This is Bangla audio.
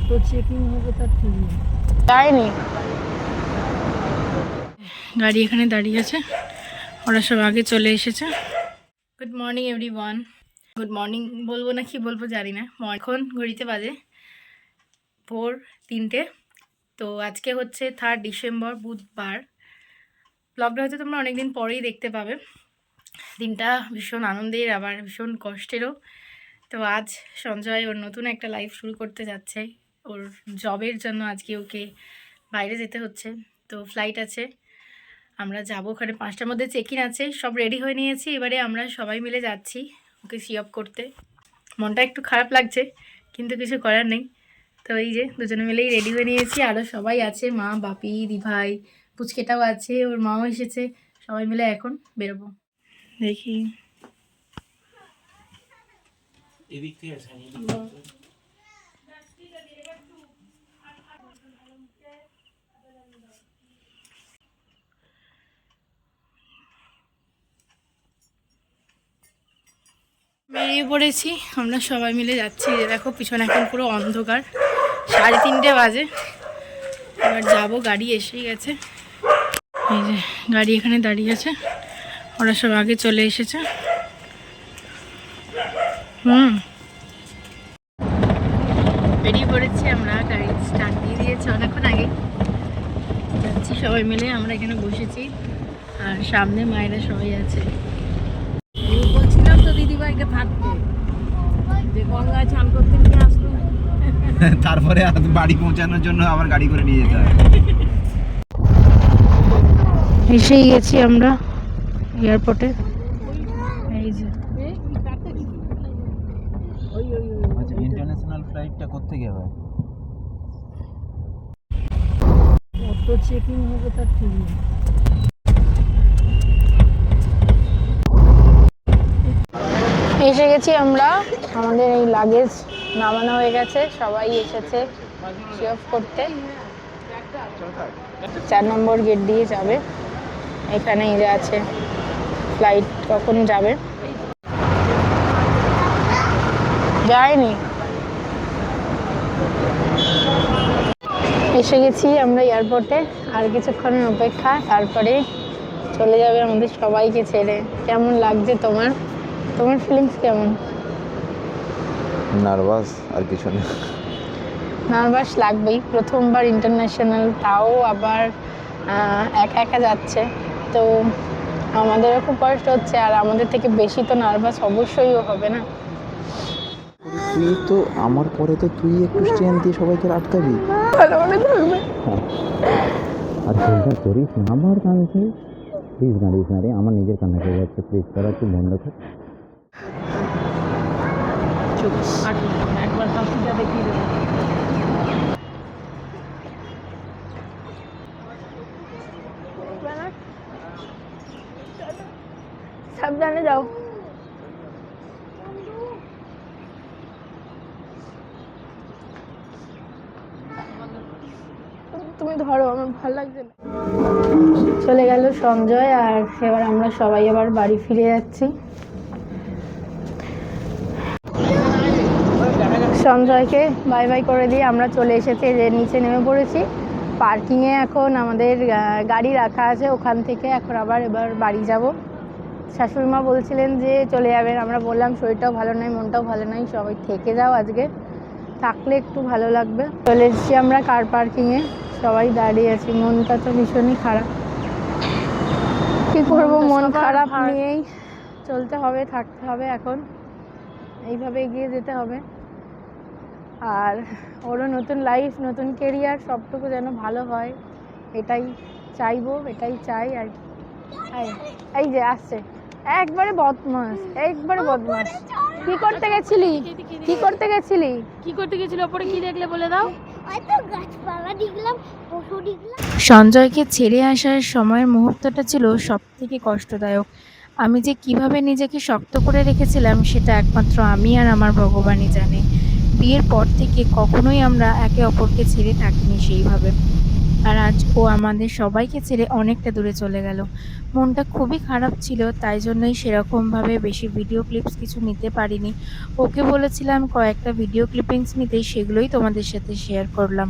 তো চেকিং হবে তার ঠিক নেই। যায়নি, গাড়ি এখানে দাঁড়িয়ে আছে, ওরা সব আগে চলে এসেছে। Good morning everyone. Good morning বলবো না কি বলবো জানি না। এখন ঘড়িতে বাজে ভোর 3টে। তো আজকে হচ্ছে 3 ডিসেম্বর, বুধবার। ব্লগটা হয়তো তোমরা অনেকদিন পরেই দেখতে পাবে। দিনটা ভীষণ আনন্দের আবার ভীষণ কষ্টেরও। তো আজ সঞ্জয় ওর নতুন একটা লাইফ শুরু করতে যাচ্ছে। ওর জবের জন্য আজকে ওকে বাইরে যেতে হচ্ছে। তো ফ্লাইট আছে, আমরা যাবো। ওখানে 5টার মধ্যে চেক ইন আছে, সব রেডি হয়ে নিয়েছি। এবারে আমরা সবাই মিলে যাচ্ছি ওকে সি অফ করতে। মনটা একটু খারাপ লাগছে কিন্তু কিছু করার নেই। তো এই যে দুজনে মিলেই রেডি হয়ে নিয়েছি, আরও সবাই আছে, মা, বাপি, দিভাই, পুচকেটাও আছে, ওর মাও এসেছে। সবাই মিলে এখন বেরোবো। দেখি এদিক থেকে বেরিয়ে পড়েছি, আমরা সবাই মিলে যাচ্ছি। দেখো পিছনে এখন পুরো অন্ধকার, 3:30 বাজে। এবার যাবো, গাড়ি এসেই গেছে। এই যে গাড়ি এখানে দাঁড়িয়ে আছে, ওরা সব আগে চলে এসেছে। বেরিয়ে পড়েছি আমরা, গাড়ি স্টার্ট দিয়ে দিয়েছে অনেকক্ষণ আগে। যাচ্ছি সবাই মিলে, আমরা এখানে বসেছি আর সামনে মায়েরা সবাই আছে। বলছিলাম তো দিদিভাইকে থাকতে, যে গঙ্গায় চান করতে নিয়ে আসলো। তারপরে বাড়ি পৌঁছানোর জন্য আবার গাড়ি করে নিয়ে যেতে হয়। এসেই গেছি আমরা এয়ারপোর্টে। এই যে আচ্ছা, ইন্টারন্যাশনাল ফ্লাইটটা কোত্থেকে হয়? কত চেকিং হবে তার ঠিক নেই। এসে গেছি আমরা, আমাদের এই লাগেজ নামানো হয়ে গেছে, সবাই এসেছে সি অফ করতে। 4 নম্বর গেট দিয়ে যাবে। এখানে যে আছে ফ্লাইট কখন যাবে, যায়নি। এসে গেছি আমরা এয়ারপোর্টে, আর কিছুক্ষণের অপেক্ষা, তারপরে চলে যাবে আমাদের সবাইকে ছেড়ে। কেমন লাগছে তোমার? তোমার ফিলিংস কেমন? নার্ভাস, আর কিছু না। নার্ভাস লাগবেই, প্রথমবার ইন্টারন্যাশনাল, তাও আবার একা একা যাচ্ছে। তো আমাদেরও খুব কষ্ট হচ্ছে, আর আমাদের থেকে বেশি তো নার্ভাস অবশ্যই হবে না। তুই তো আমার পরে তো তুই একটু স্ট্যান্ড দিয়ে সবাইকে আটকাবি। ভালো করে থাকবে। আর ফোনটা করিস না আমার কানকে, প্লিজ গাড়িস না রে, আমার নিজের কান্না হয়ে যাচ্ছে, প্লিজ তারা একটু বন্ধ কর। চুপ, একবার হাসিটা দেখিয়ে দেবো। সাবধানে যাও। তুমি ধরো, আমার ভালো লাগছে না। চলে গেল সঞ্জয়, আর এবার আমরা সবাই আবার বাড়ি ফিরে যাচ্ছি। সঞ্জয়কে বাই বাই করে দিয়ে আমরা চলে এসেছি, যে নিচে নেমে পড়েছি পার্কিংয়ে। এখন আমাদের গাড়ি রাখা আছে, ওখান থেকে এখন এবার বাড়ি যাব। শাশুড়ি মা বলছিলেন যে চলে যাবেন, আমরা বললাম শরীরটাও ভালো নয়, মনটাও ভালো নয়, সবাই থেকে যাও, আজকে থাকলে একটু ভালো লাগবে। চলে এসেছি আমরা কার পার্কিংয়ে, সবাই দাঁড়িয়ে আছি। মনটা তো ভীষণই খারাপ, কী করবো, মন খারাপ নিয়েই চলতে হবে, থাকতে হবে, এখন এইভাবে এগিয়ে যেতে হবে। আর ওরও নতুন লাইফ, নতুন কেরিয়ার, সবটুকু যেন ভালো হয়, এটাই চাইবো, এটাই চাই। আর এই যে আসছে, একবারে বদমাস, একবারে বদমাস। কি করতে গেছিলি? কি করতে গেছিলি? কি করতে গেছিল? ওপরে কি দেখলে বলে দাও। সঞ্জয়কে ছেড়ে আসার সময়ের মুহূর্তটা ছিল সব থেকে কষ্টদায়ক। আমি যে কিভাবে নিজেকে শক্ত করে রেখেছিলাম সেটা একমাত্র আমি আর আমার ভগবানই জানে। বিয়ের পর থেকে কখনোই আমরা একে অপরকে ছেড়ে থাকিনি সেইভাবে। আর আজ ও আমাদের সবাইকে ছেড়ে অনেকটা দূরে চলে গেল। মনটা খুবই খারাপ ছিল, তাই জন্যই সেরকমভাবে বেশি ভিডিও ক্লিপস কিছু নিতে পারিনি। ওকে বলেছিলাম কয়েকটা ভিডিও ক্লিপিংস নিতে, সেগুলোই তোমাদের সাথে শেয়ার করলাম।